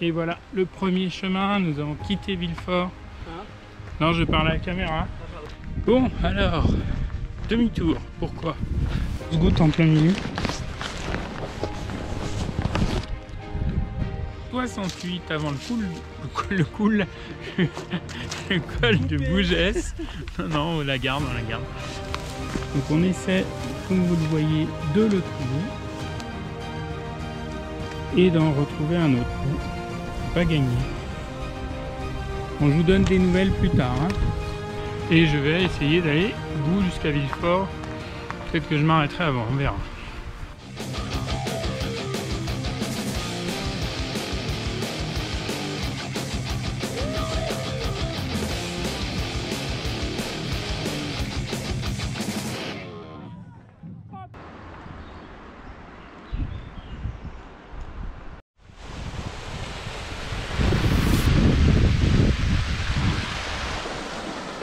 Et voilà le premier chemin, nous avons quitté Villefort. Non, je parle à la caméra. Bon, alors, demi-tour, pourquoi? On se goûte en plein milieu. 68 avant le col de Bougès. Non, on la garde, on la garde. Donc on essaie, comme vous le voyez, de le trouver et d'en retrouver un autre. Pas gagné. On vous donne des nouvelles plus tard. Hein. Et je vais essayer d'aller au bout jusqu'à Villefort. Peut-être que je m'arrêterai avant, on verra.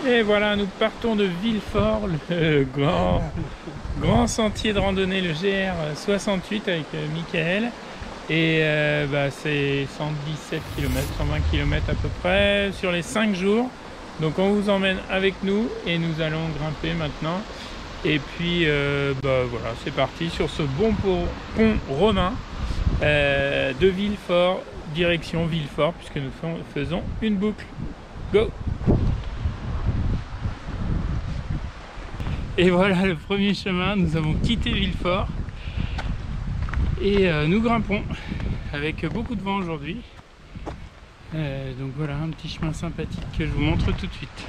Et voilà, nous partons de Villefort, le grand sentier de randonnée, le GR 68 avec Michael. Et c'est 117 km, 120 km à peu près sur les 5 jours. Donc on vous emmène avec nous et nous allons grimper maintenant. Et puis voilà, c'est parti sur ce bon pont romain de Villefort, direction Villefort, puisque nous faisons une boucle. Go! Et voilà le premier chemin, nous avons quitté Villefort et nous grimpons avec beaucoup de vent aujourd'hui. Donc voilà un petit chemin sympathique que je vous montre tout de suite.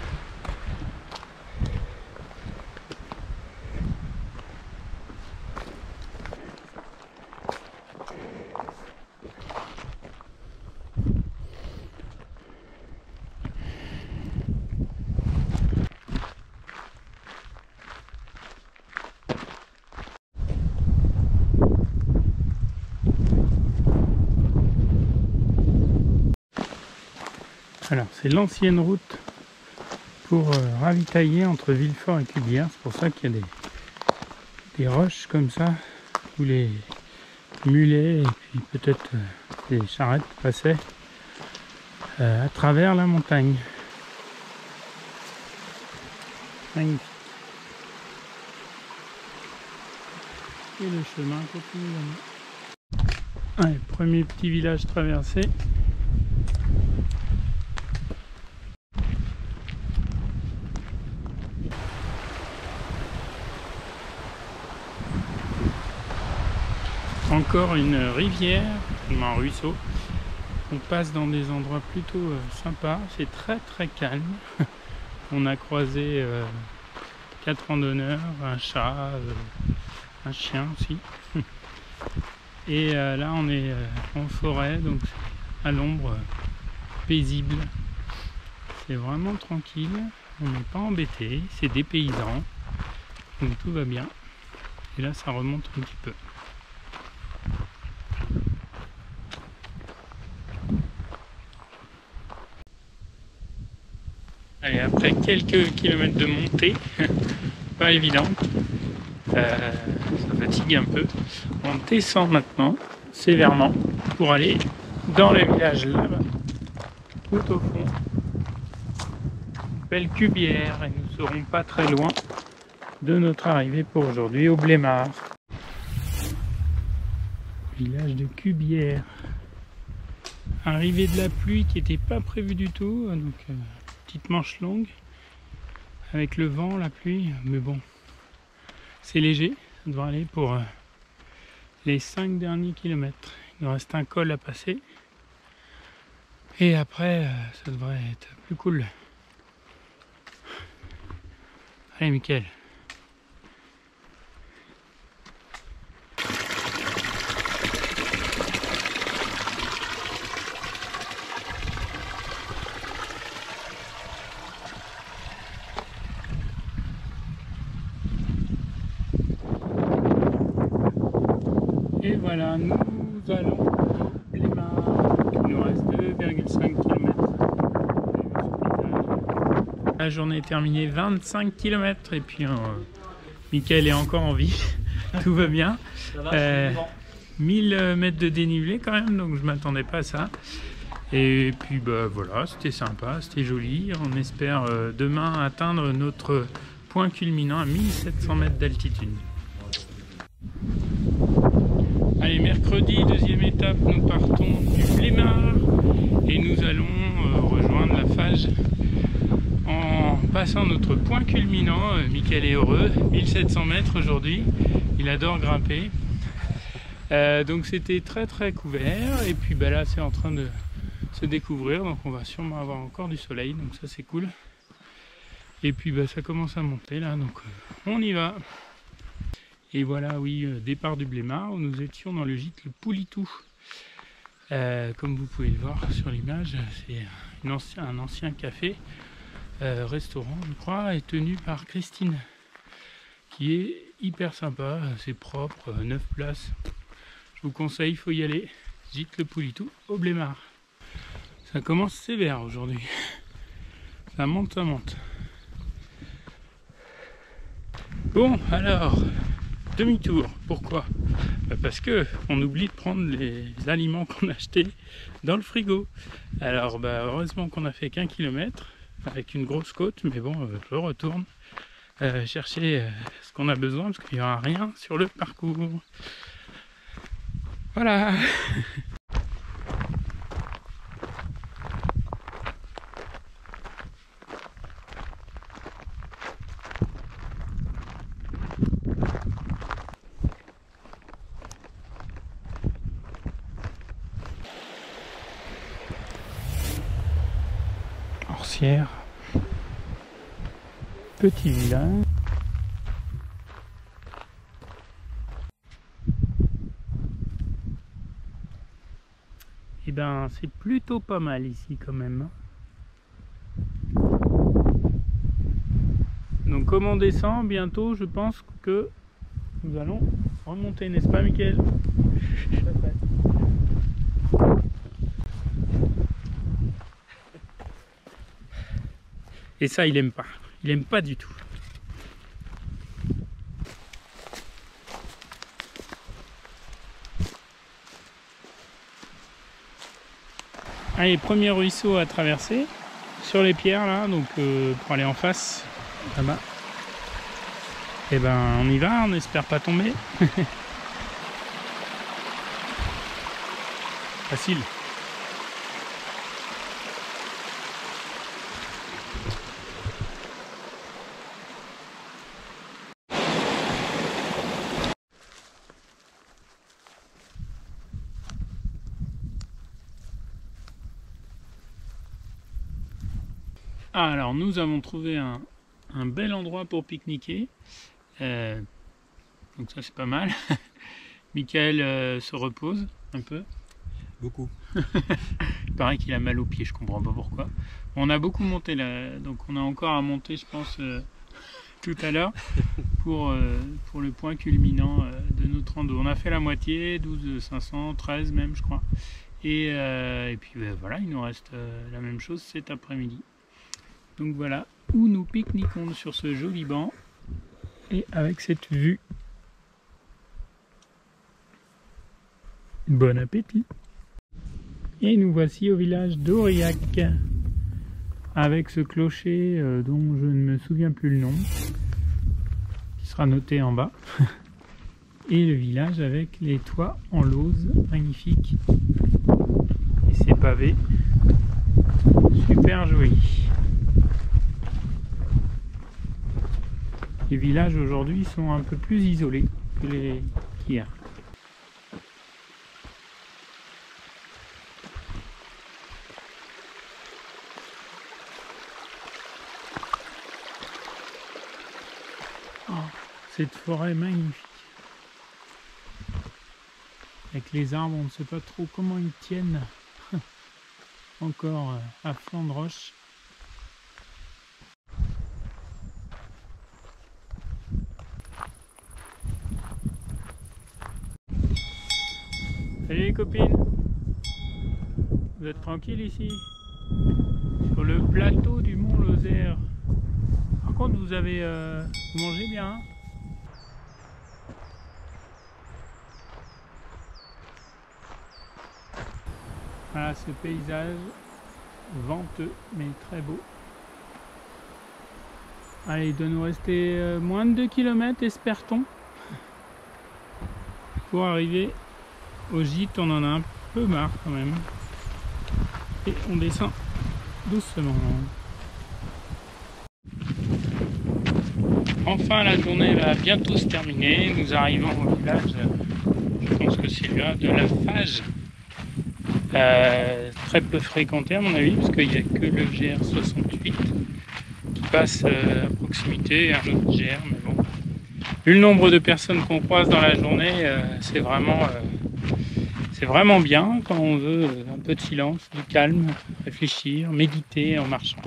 Alors c'est l'ancienne route pour ravitailler entre Villefort et Cubières. C'est pour ça qu'il y a des roches comme ça où les mulets et puis peut-être des charrettes passaient à travers la montagne. Magnifique. Et le chemin continue. Allez, premier petit village traversé. Encore une rivière, un ruisseau. On passe dans des endroits plutôt sympas. C'est très très calme. On a croisé 4 randonneurs, un chat, un chien aussi. Et là on est en forêt, donc à l'ombre, paisible. C'est vraiment tranquille. On n'est pas embêté. C'est des paysans. Donc tout va bien. Et là ça remonte un petit peu. Allez, après quelques kilomètres de montée, pas évident, ça fatigue un peu. On descend maintenant sévèrement pour aller dans le village là-bas, tout au fond, belle Cubières, et nous serons pas très loin de notre arrivée pour aujourd'hui au Blémard. Village de Cubières. Arrivée de la pluie qui n'était pas prévue du tout, donc petite manche longue avec le vent, la pluie, mais bon, c'est léger, ça devrait aller pour les 5 derniers kilomètres. Il nous reste un col à passer et après ça devrait être plus cool. Allez Mickaël. Et voilà, nous allons au Blémard. Il nous reste 2,5 km. La journée est terminée, 25 km. Et puis Mickaël est encore en vie. Tout va bien. 1000 mètres de dénivelé quand même, donc je ne m'attendais pas à ça. Et puis bah voilà, c'était sympa, c'était joli. On espère demain atteindre notre point culminant à 1700 mètres d'altitude. Allez, mercredi, deuxième étape, nous partons du Blémard et nous allons rejoindre la Fage en passant notre point culminant. Mickaël est heureux, 1700 mètres aujourd'hui, il adore grimper. Donc c'était très très couvert et puis bah là c'est en train de se découvrir, donc on va sûrement avoir encore du soleil, donc ça c'est cool. Et puis bah ça commence à monter là, donc on y va. Et voilà, oui, départ du Blémard où nous étions dans le gîte le Poulitou. Comme vous pouvez le voir sur l'image, c'est un ancien café restaurant je crois, et tenu par Christine, qui est hyper sympa, c'est propre, 9 places. Je vous conseille, il faut y aller. Gîte le Poulitou au Blémard. Ça commence sévère aujourd'hui. Ça monte, ça monte. Bon, alors, demi-tour. Pourquoi? Parce que on oublie de prendre les aliments qu'on a achetés dans le frigo. Alors, heureusement qu'on a fait qu'1 kilomètre avec une grosse côte, mais bon, je retourne chercher ce qu'on a besoin parce qu'il n'y aura rien sur le parcours. Voilà. Orsières. Petit village. Et ben c'est plutôt pas mal ici quand même. Donc comme on descend bientôt, je pense que nous allons remonter, n'est-ce pas Mickaël? Et ça il aime pas du tout. Allez, premier ruisseau à traverser sur les pierres là, donc pour aller en face là-bas. Et ben on y va, on espère pas tomber. Facile. Alors nous avons trouvé un bel endroit pour pique-niquer, donc ça c'est pas mal. Mickaël se repose un peu. Beaucoup. Il paraît qu'il a mal aux pieds, je comprends pas pourquoi. On a beaucoup monté là, donc on a encore à monter je pense tout à l'heure pour le point culminant de notre rando. On a fait la moitié, 12 500, 13 même je crois. Et puis voilà, il nous reste la même chose cet après-midi. Donc voilà où nous pique-niquons sur ce joli banc et avec cette vue. Bon appétit! Et nous voici au village d'Aurillac avec ce clocher dont je ne me souviens plus le nom, qui sera noté en bas. Et le village avec les toits en lauze magnifiques et ces pavés super jolis. Les villages aujourd'hui sont un peu plus isolés que les qu'hier. Oh, cette forêt magnifique. Avec les arbres, on ne sait pas trop comment ils tiennent encore à flanc de roche. Salut les copines, vous êtes tranquilles ici sur le plateau du Mont Lozère. Par contre vous mangez bien hein? Voilà ce paysage venteux mais très beau. Allez, il doit nous rester moins de 2 km, espère-t-on, pour arriver au gîte. On en a un peu marre quand même. Et on descend doucement. Enfin, la journée va bientôt se terminer. Nous arrivons au village, je pense que c'est là, de la Fage. Très peu fréquenté à mon avis, parce qu'il n'y a que le GR68 qui passe à proximité et un autre GR, mais bon. Vu le nombre de personnes qu'on croise dans la journée, c'est vraiment bien quand on veut un peu de silence, du calme, réfléchir, méditer en marchant.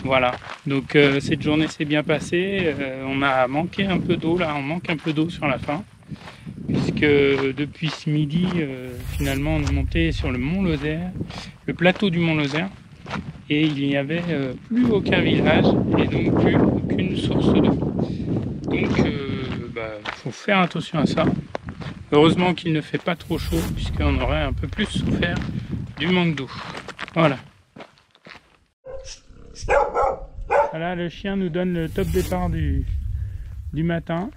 Voilà, donc cette journée s'est bien passée. On a manqué un peu d'eau là, on manque un peu d'eau sur la fin, puisque depuis ce midi, finalement, on est monté sur le Mont Lozère, le plateau du Mont Lozère, et il n'y avait plus aucun village et donc plus aucune source d'eau. Donc, faut faire attention à ça. Heureusement qu'il ne fait pas trop chaud, puisqu'on aurait un peu plus souffert du manque d'eau. Voilà. Voilà, le chien nous donne le top départ du matin.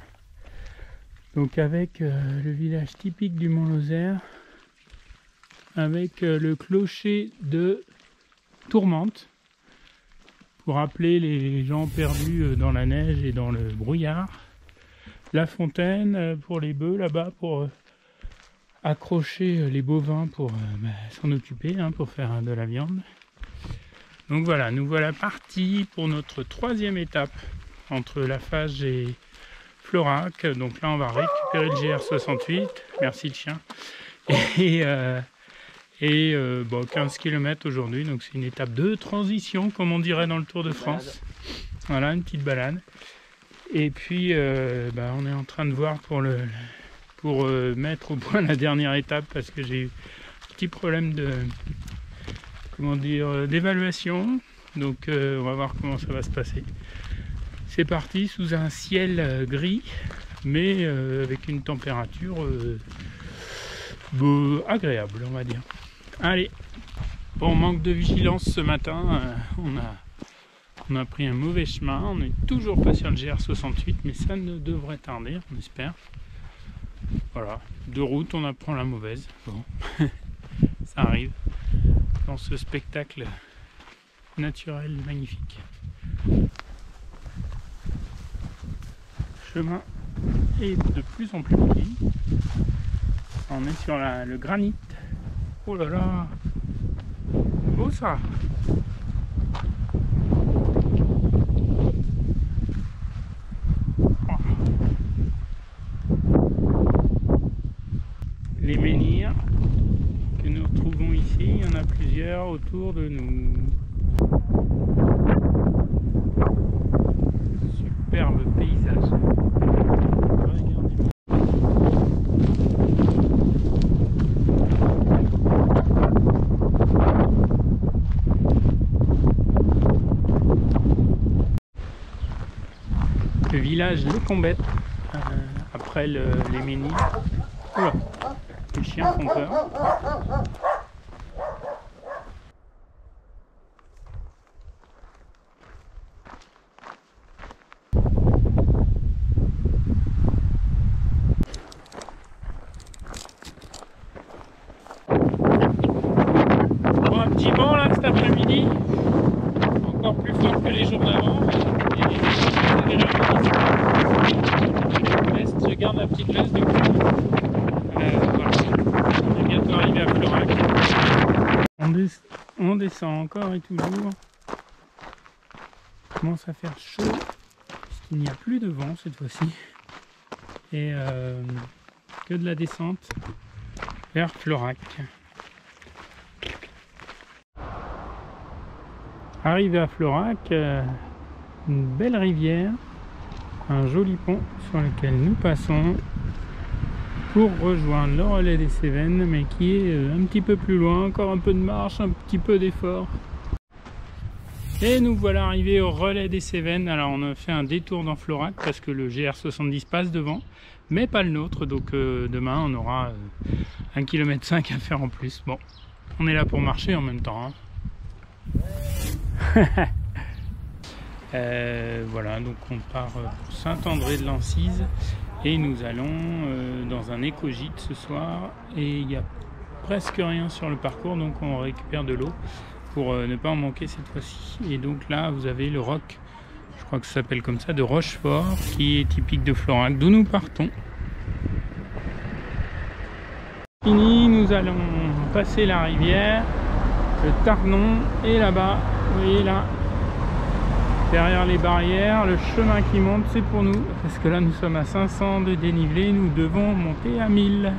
Donc avec le village typique du Mont Lozère, avec le clocher de Tourmente, pour appeler les gens perdus dans la neige et dans le brouillard. La fontaine pour les bœufs là-bas, pour accrocher les bovins pour s'en occuper, pour faire de la viande. Donc voilà, nous voilà partis pour notre 3e étape entre la Fage et Florac. Donc là on va récupérer le GR68, merci le chien, et 15 km aujourd'hui, donc c'est une étape de transition comme on dirait dans le Tour de France. Voilà, une petite balade. Et puis on est en train de voir pour mettre au point la dernière étape, parce que j'ai eu un petit problème d'évaluation. Donc on va voir comment ça va se passer. C'est parti sous un ciel gris, mais avec une température agréable, on va dire. Allez, bon, manque de vigilance ce matin, on a pris un mauvais chemin, on n'est toujours pas sur le GR68, mais ça ne devrait tarder, on espère. Voilà, de route on apprend la mauvaise, bon, ça arrive dans ce spectacle naturel magnifique. Le chemin est de plus en plus petit, on est sur le granit. Oh là là, beau ça. Les menhirs que nous retrouvons ici, il y en a plusieurs autour de nous. Superbe paysage. Le village Les Combettes, après les menhirs. Oula, les chiens font peur. Bon, un petit vent là cet après-midi, encore plus fort que les jours d'avant. Je garde ma petite veste du coup. Voilà. On est bientôt arrivé à Florac. On descend encore et toujours. Il commence à faire chaud, puisqu'il n'y a plus de vent cette fois-ci. Et que de la descente vers Florac. Arrivé à Florac, une belle rivière, un joli pont sur lequel nous passons pour rejoindre le relais des Cévennes, mais qui est un petit peu plus loin, encore un peu de marche, un petit peu d'effort. Et nous voilà arrivés au relais des Cévennes. Alors on a fait un détour dans Florac parce que le GR70 passe devant, mais pas le nôtre, donc demain on aura 1,5 km à faire en plus. Bon, On est là pour marcher en même temps. Voilà, donc on part pour Saint-André-de-Lancise et nous allons dans un éco-gîte ce soir. Et il n'y a presque rien sur le parcours, donc on récupère de l'eau pour ne pas en manquer cette fois-ci. Et donc là, vous avez le roc, je crois que ça s'appelle comme ça, de Rochefort, qui est typique de Florac, d'où nous partons. Fini, nous allons passer la rivière, le Tarnon, et là-bas, vous voyez là, derrière les barrières, le chemin qui monte, c'est pour nous, parce que là nous sommes à 500 de dénivelé, nous devons monter à 1000.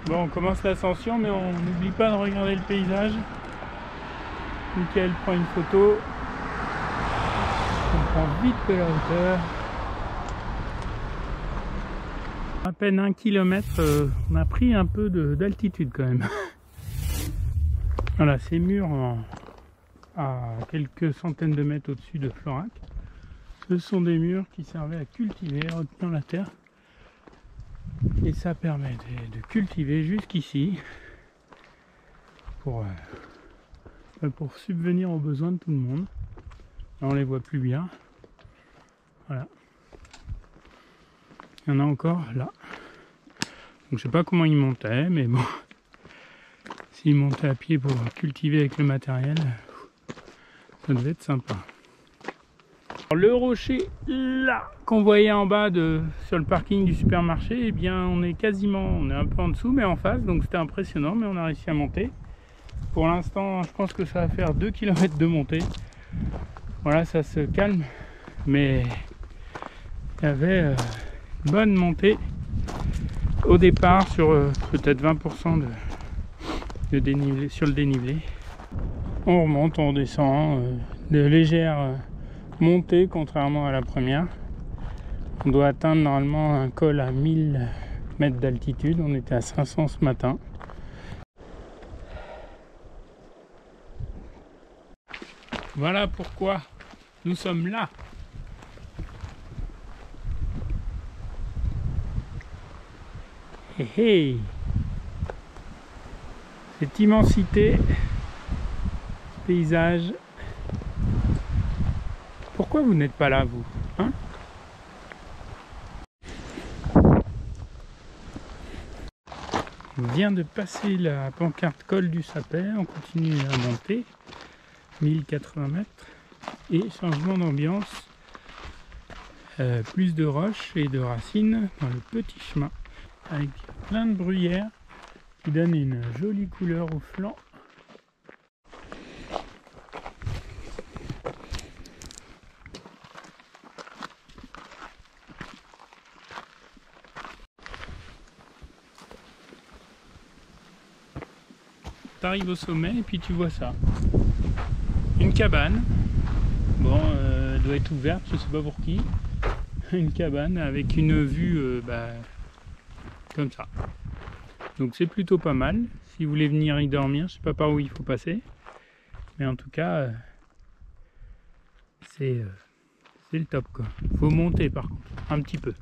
Bon, on commence l'ascension, mais on n'oublie pas de regarder le paysage. Mickaël prend une photo, on prend vite de la hauteur. À peine 1 kilomètre, on a pris un peu d'altitude quand même. Voilà, ces murs à quelques centaines de mètres au-dessus de Florac, ce sont des murs qui servaient à cultiver, retenir la terre. Et ça permet de cultiver jusqu'ici pour subvenir aux besoins de tout le monde. Là, on les voit plus bien. Voilà. Il y en a encore là. Donc je sais pas comment ils montaient, mais bon. S'ils montaient à pied pour cultiver avec le matériel, ça devait être sympa. Alors, le rocher là qu'on voyait en bas sur le parking du supermarché, eh bien on est un peu en dessous mais en face, donc c'était impressionnant, mais on a réussi à monter. Pour l'instant je pense que ça va faire 2 km de montée. Voilà, ça se calme, mais il y avait une bonne montée au départ sur peut-être 20% de dénivelé, sur le dénivelé. On remonte, on descend, de légères montées contrairement à la première. On doit atteindre normalement un col à 1000 mètres d'altitude, on était à 500 ce matin. Voilà pourquoi nous sommes là. Hé hé, cette immensité, ce paysage. Pourquoi vous n'êtes pas là, vous, hein? On vient de passer la pancarte col du Sapet, on continue à monter, 1080 mètres, et changement d'ambiance, plus de roches et de racines dans le petit chemin, avec plein de bruyères qui donnent une jolie couleur au flanc. Tu arrives au sommet et puis tu vois ça. Une cabane. Bon, elle doit être ouverte, je sais pas pour qui. Une cabane avec une vue comme ça. Donc c'est plutôt pas mal. Si vous voulez venir y dormir, je sais pas par où il faut passer. Mais en tout cas, c'est le top quoi. Faut monter par contre, un petit peu.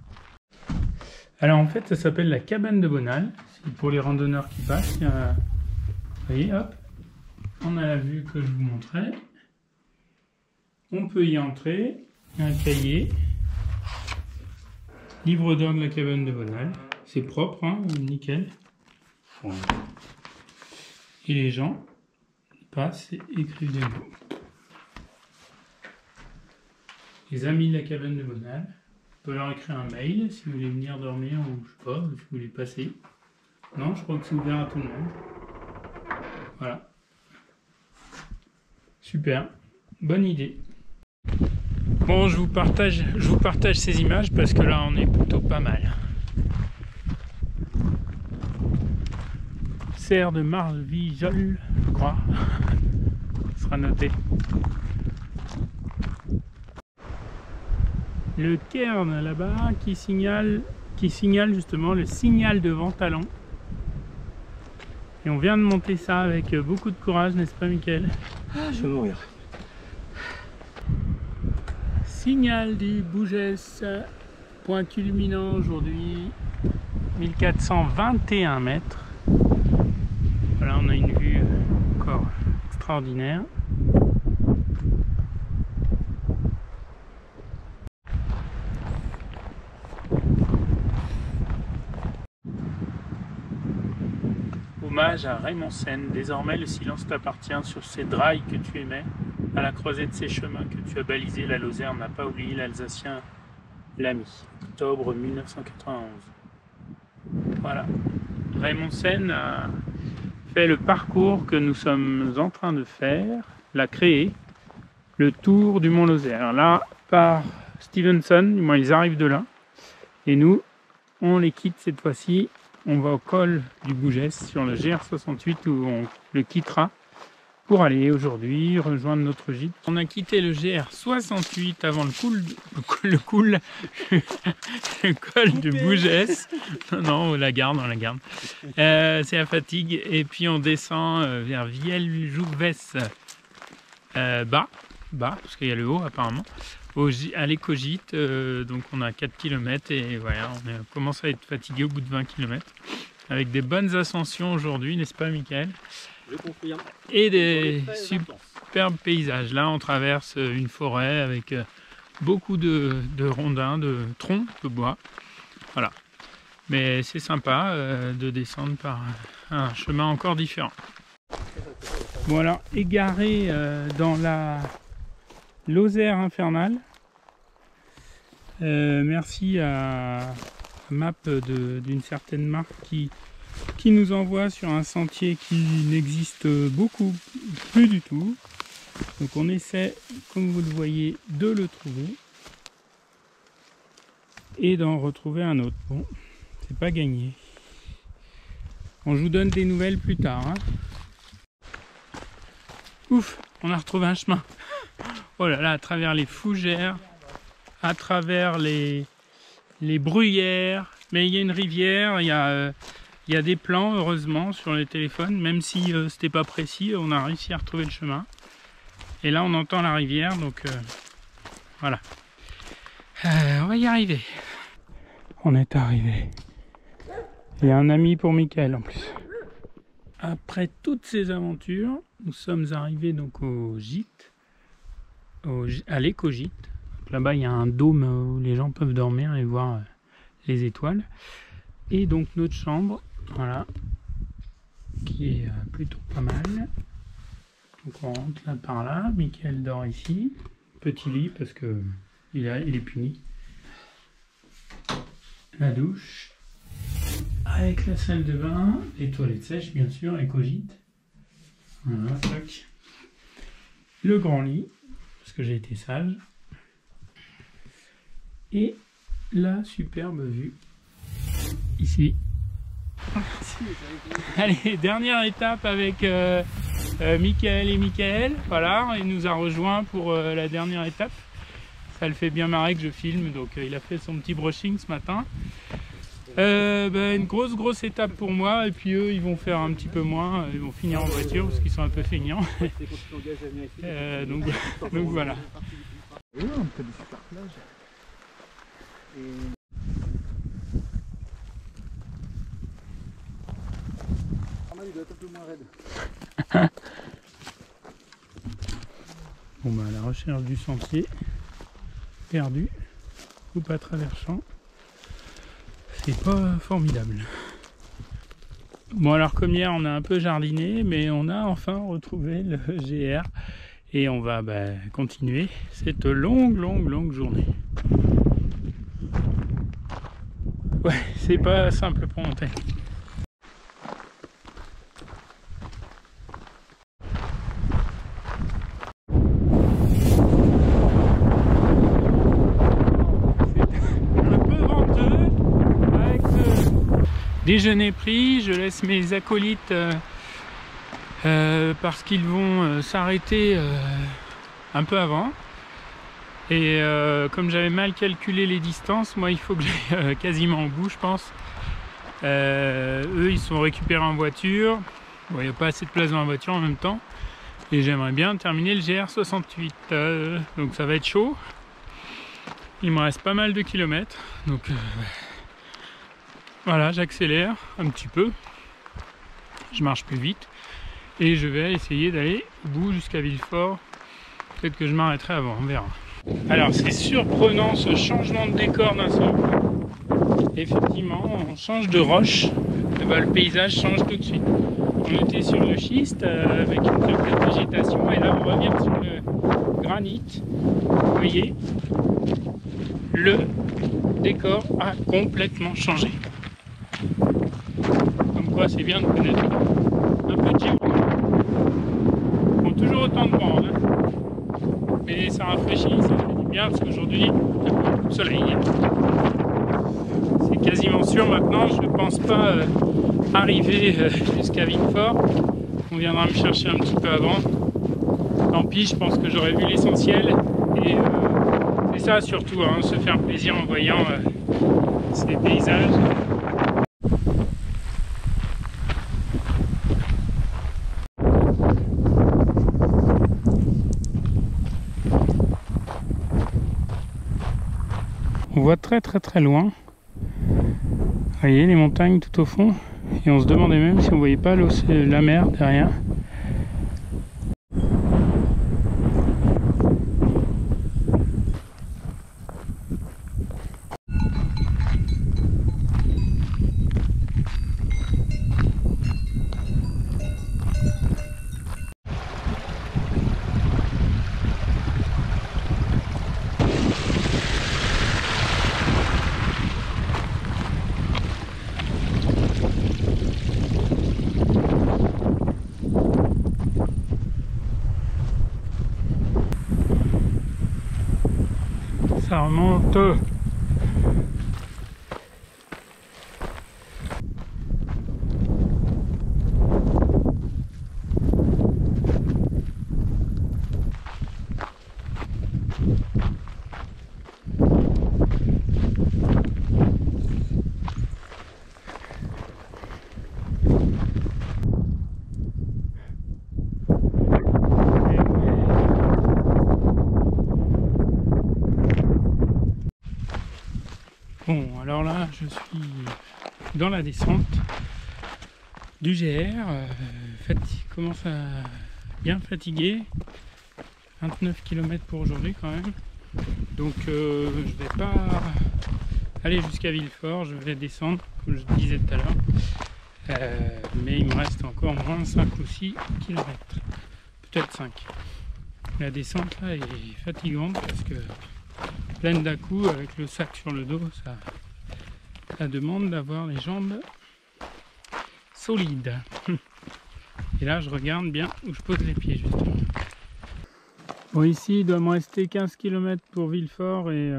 Alors en fait ça s'appelle la cabane de Bonal. C'est pour les randonneurs qui passent. Vous voyez, hop, on a la vue que je vous montrais. On peut y entrer. Un cahier. Livre d'or de la cabane de Bonal. C'est propre, hein, nickel. Voilà. Et les gens passent et écrivent des mots. Les amis de la cabane de Bonal, on peut leur écrire un mail si vous voulez venir dormir ou je sais pas, si vous voulez passer. Non, je crois que c'est ouvert à tout le monde. Voilà. Super. Bonne idée. Bon, je vous partage ces images parce que là on est plutôt pas mal. Serre de Marvijol, je crois. Ça sera noté. Le cairn là-bas qui signale justement le signal de Ventalon. Et on vient de monter ça avec beaucoup de courage, n'est-ce pas Mickaël? Ah, je vais mourir. Signal du Bougès, point culminant aujourd'hui, 1421 mètres. Voilà, on a une vue extraordinaire. Hommage à Raymond Sen. Désormais, le silence t'appartient sur ces drailles que tu aimais, à la croisée de ces chemins que tu as balisés. La Lozère n'a pas oublié l'Alsacien l'ami. Octobre 1991. Voilà. Raymond Sen a fait le parcours que nous sommes en train de faire, l'a créé, le tour du Mont Lozère. Là, par Stevenson, du moins ils arrivent de là, et nous, on les quitte cette fois-ci. On va au col du Bougès sur le GR68 où on le quittera pour aller aujourd'hui rejoindre notre gîte. On a quitté le GR68 avant le col du Bougès. Non, on la garde. C'est la fatigue. Et puis on descend vers Vieljouvès bas, parce qu'il y a le haut apparemment. À l'éco-gîte, donc on a 4 km et voilà, on commence à être fatigué au bout de 20 km avec des bonnes ascensions aujourd'hui, n'est-ce pas Michael? Je confirme. Et des superbes paysages. Là on traverse une forêt avec beaucoup de rondins, de troncs de bois, voilà, mais c'est sympa de descendre par un chemin encore différent. Bon alors, égaré dans la Lozère infernale. Merci à Map d'une certaine marque qui nous envoie sur un sentier qui n'existe plus du tout. Donc on essaie, comme vous le voyez, de le trouver et d'en retrouver un autre. Bon, c'est pas gagné. On vous donne des nouvelles plus tard. Hein. Ouf, on a retrouvé un chemin. Oh là là, à travers les fougères, à travers les bruyères, mais il y a une rivière, il y a des plans heureusement sur les téléphones, même si c'était pas précis, on a réussi à retrouver le chemin. Et là on entend la rivière, donc voilà. On va y arriver. On est arrivé. Il y a un ami pour Michael en plus. Après toutes ces aventures, nous sommes arrivés donc au gîte. À l'éco-gîte. Là-bas, il y a un dôme où les gens peuvent dormir et voir les étoiles. Et donc notre chambre, voilà, qui est plutôt pas mal. Donc on rentre là par là. Michael dort ici. Petit lit parce que il est puni. La douche. Avec la salle de bain. Les toilettes sèches, bien sûr, éco-gîte. Voilà, tac. Le grand lit. Parce que j'ai été sage. Et la superbe vue ici. Allez, dernière étape avec Michael et Michael. Voilà, il nous a rejoint pour la dernière étape. Ça le fait bien marrer que je filme, donc il a fait son petit brushing ce matin. Une grosse étape pour moi, et puis eux ils vont faire un petit peu moins, ils vont finir en voiture parce qu'ils sont un peu feignants. Donc voilà. Oui, on fait des super plages. Il doit être un peu moins raide. Bon bah à la recherche du sentier perdu, coupe à travers champs. C'est pas formidable. Bon alors comme hier on a un peu jardiné, mais on a enfin retrouvé le GR et on va continuer cette longue journée. Ouais, c'est pas simple pour monter. Déjeuner pris, je laisse mes acolytes parce qu'ils vont s'arrêter un peu avant. Et comme j'avais mal calculé les distances, moi il faut que j'aille quasiment au bout, je pense. Eux ils sont récupérés en voiture. Bon, il n'y a pas assez de place dans la voiture en même temps. Et j'aimerais bien terminer le GR68. Donc ça va être chaud. Il me reste pas mal de kilomètres. Donc voilà, j'accélère un petit peu. Je marche plus vite. Et je vais essayer d'aller au bout jusqu'à Villefort. Peut-être que je m'arrêterai avant, on verra. Alors c'est surprenant ce changement de décor d'un seul coup. Effectivement, on change de roche, et ben, le paysage change tout de suite. On était sur le schiste avec une certaine végétation et là on revient sur le granit. Vous voyez, le décor a complètement changé. Comme quoi c'est bien de connaître un peu de géologie. Bon, toujours autant de vent, hein. Mais ça rafraîchit, ça fait du bien parce qu'aujourd'hui il y a beaucoup de soleil. C'est quasiment sûr maintenant, je ne pense pas arriver jusqu'à Villefort. On viendra me chercher un petit peu avant. Tant pis, je pense que j'aurais vu l'essentiel. Et c'est ça surtout, hein, se faire plaisir en voyant ces paysages. On voit très loin. Vous voyez les montagnes tout au fond. Et on se demandait même si on voyait pas la mer derrière. Ça remonte. Bon, alors là, je suis dans la descente du GR. Commence à bien fatiguer. 29 km pour aujourd'hui quand même. Donc je vais pas aller jusqu'à Villefort, je vais descendre, comme je disais tout à l'heure. Mais il me reste encore moins 5 ou 6 km. Peut-être 5. La descente là est fatigante parce que pleine d'à-coups avec le sac sur le dos, ça demande d'avoir les jambes solides. Et là je regarde bien où je pose les pieds justement. Bon, ici il doit me rester 15 km pour Villefort et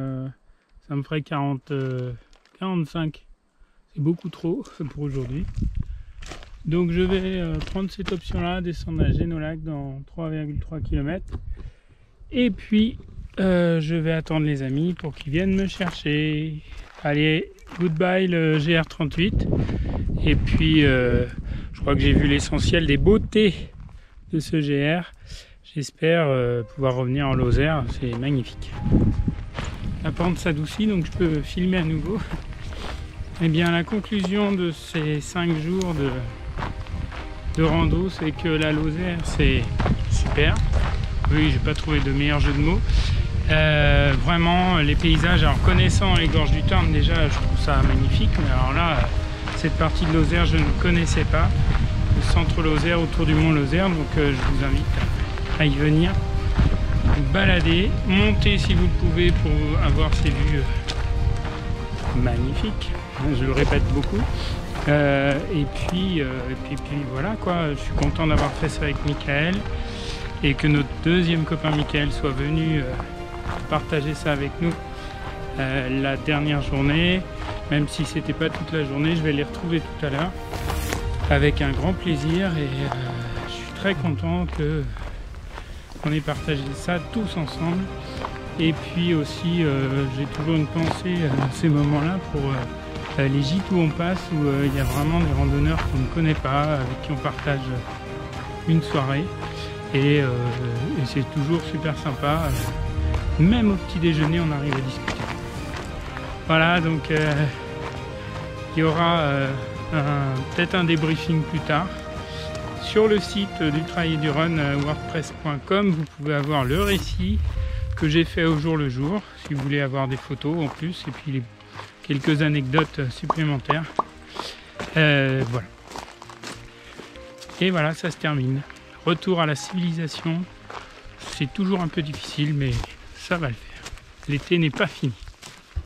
ça me ferait 45. C'est beaucoup trop pour aujourd'hui. Donc je vais prendre cette option là, descendre à Génolac dans 3,3 km. Et puis je vais attendre les amis pour qu'ils viennent me chercher. Allez, goodbye le GR38. Et puis je crois que j'ai vu l'essentiel des beautés de ce GR. J'espère pouvoir revenir en Lozère, c'est magnifique. La pente s'adoucit donc je peux filmer à nouveau. Et bien la conclusion de ces 5 jours de rando, c'est que la Lozère c'est super. Oui, j'ai pas trouvé de meilleur jeu de mots. Vraiment les paysages, alors connaissant les gorges du Tarn déjà je trouve ça magnifique, mais alors là cette partie de Lozère je ne connaissais pas, le centre Lozère autour du mont Lozère, donc je vous invite à y venir, vous balader, monter si vous le pouvez pour avoir ces vues magnifiques, je le répète beaucoup. Et puis voilà quoi, je suis content d'avoir fait ça avec Michael et que notre deuxième copain Michael soit venu partager ça avec nous la dernière journée, même si c'était pas toute la journée. Je vais les retrouver tout à l'heure avec un grand plaisir et je suis très content que on ait partagé ça tous ensemble. Et puis aussi j'ai toujours une pensée à ces moments là pour les gîtes où on passe, où il y a vraiment des randonneurs qu'on ne connaît pas, avec qui on partage une soirée et c'est toujours super sympa. Même au petit déjeuner on arrive à discuter. Voilà, donc il y aura peut-être un débriefing plus tard Sur le site du Trail et du Run, wordpress.com, vous pouvez avoir le récit que j'ai fait au jour le jour, si vous voulez avoir des photos en plus, et puis quelques anecdotes supplémentaires. Voilà. Et voilà, ça se termine. Retour à la civilisation. C'est toujours un peu difficile, mais ça va le faire. L'été n'est pas fini.